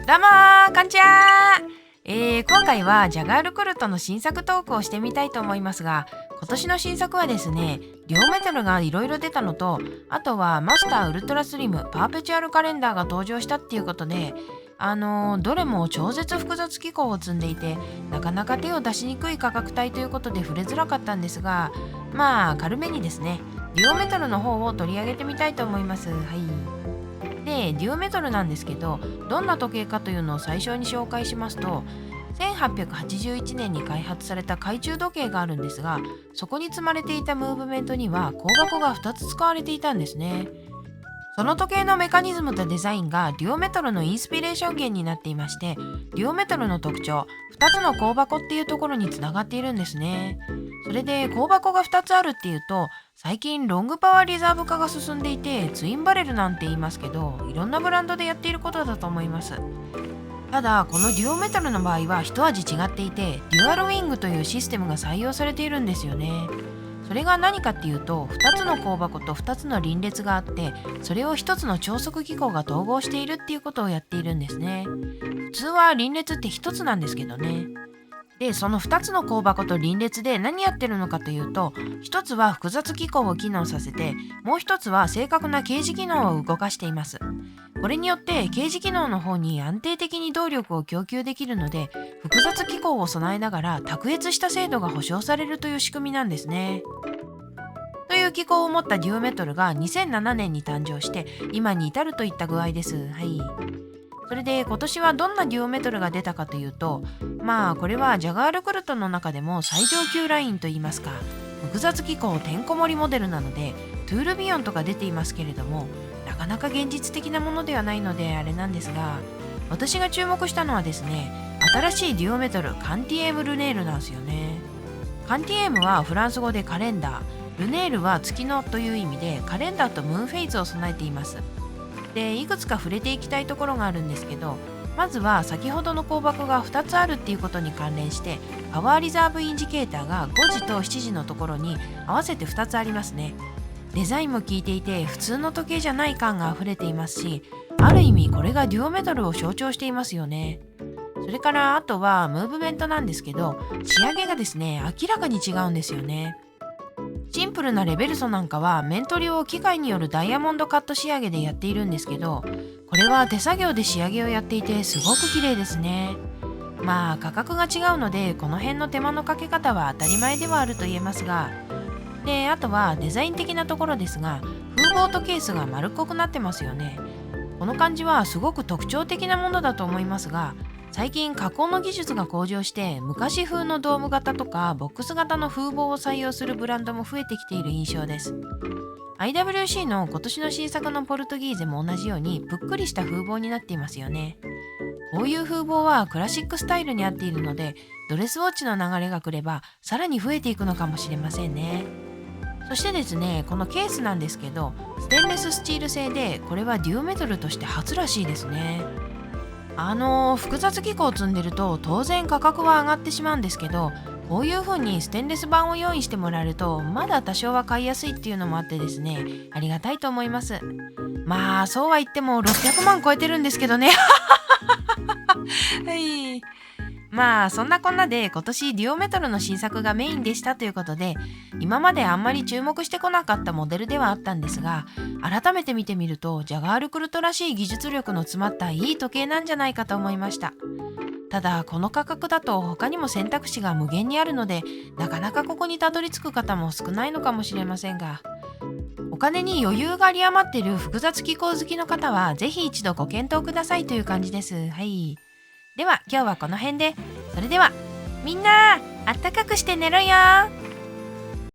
どうもー、こんにちはー。今回はジャガールクルトの新作トークをしてみたいと思いますが、今年の新作はですね、両メタルがいろいろ出たのと、あとはマスターウルトラスリムパーペチュアルカレンダーが登場したっていうことで、どれも超絶複雑機構を積んでいて、なかなか手を出しにくい価格帯ということで触れづらかったんですが、まあ軽めにですね、デュオメタルの方を取り上げてみたいと思います。はい。で、デュオメトルなんですけど、どんな時計かというのを最初に紹介しますと、1881年に開発された懐中時計があるんですが、そこに積まれていたムーブメントには香箱が2つ使われていたんですね。その時計のメカニズムとデザインがデュオメトルのインスピレーション源になっていまして、デュオメトルの特徴、2つの香箱っていうところにつながっているんですね。それで香箱が2つあるっていうと、最近ロングパワーリザーブ化が進んでいて、ツインバレルなんて言いますけど、いろんなブランドでやっていることだと思います。ただこのデュオメタルの場合は一味違っていて、デュアルウィングというシステムが採用されているんですよね。それが何かっていうと、2つの香箱と2つの輪列があって、それを1つの超速機構が統合しているっていうことをやっているんですね。普通は輪列って1つなんですけどね。で、その2つの香箱と輪列で何やってるのかというと、1つは複雑機構を機能させて、もう1つは正確な掲示機能を動かしています。これによって掲示機能の方に安定的に動力を供給できるので、複雑機構を備えながら卓越した精度が保証されるという仕組みなんですね。という機構を持ったデュオメトルが2007年に誕生して、今に至るといった具合です。はい。それで今年はどんなデュオメトルが出たかというと、まあこれはジャガールクルトの中でも最上級ラインといいますか、複雑機構てんこ盛りモデルなので、トゥールビヨンとか出ていますけれども、なかなか現実的なものではないのであれなんですが、私が注目したのはですね、新しいデュオメトルカンティエームルネールなんですよね。カンティエームはフランス語でカレンダー、ルネールは月のという意味で、カレンダーとムーンフェイズを備えています。で、いくつか触れていきたいところがあるんですけど、まずは先ほどの香箱が2つあるっていうことに関連して、パワーリザーブインジケーターが5時と7時のところに合わせて2つありますね。デザインも効いていて、普通の時計じゃない感があふれていますし、ある意味これがデュオメトルを象徴していますよね。それからあとはムーブメントなんですけど、仕上げがですね、明らかに違うんですよね。シンプルなレベルソなんかは面取りを機械によるダイヤモンドカット仕上げでやっているんですけど、これは手作業で仕上げをやっていてすごく綺麗ですね。まあ価格が違うので、この辺の手間のかけ方は当たり前ではあると言えますが、で、あとはデザイン的なところですが、風貌とケースが丸っこくなってますよね。この感じはすごく特徴的なものだと思いますが、最近加工の技術が向上して、昔風のドーム型とかボックス型の風貌を採用するブランドも増えてきている印象です。IWC の今年の新作のポルトギーゼも同じようにぷっくりした風貌になっていますよね。こういう風貌はクラシックスタイルに合っているので、ドレスウォッチの流れが来ればさらに増えていくのかもしれませんね。そしてですね、このケースなんですけど、ステンレススチール製で、これはデュオメトルとして初らしいですね。複雑機構を積んでると当然価格は上がってしまうんですけど、こういう風にステンレス板を用意してもらえると、まだ多少は買いやすいっていうのもあってですね、ありがたいと思います。まあそうは言っても600万超えてるんですけどね。はい。まあそんなこんなで今年デュオメトルの新作がメインでしたということで、今まであんまり注目してこなかったモデルではあったんですが、改めて見てみるとジャガールクルトらしい技術力の詰まったいい時計なんじゃないかと思いました。ただこの価格だと他にも選択肢が無限にあるので、なかなかここにたどり着く方も少ないのかもしれませんが、お金に余裕があり余っている複雑機構好きの方はぜひ一度ご検討くださいという感じです。はい。では今日はこの辺で。それではみんな、あったかくして寝ろよ。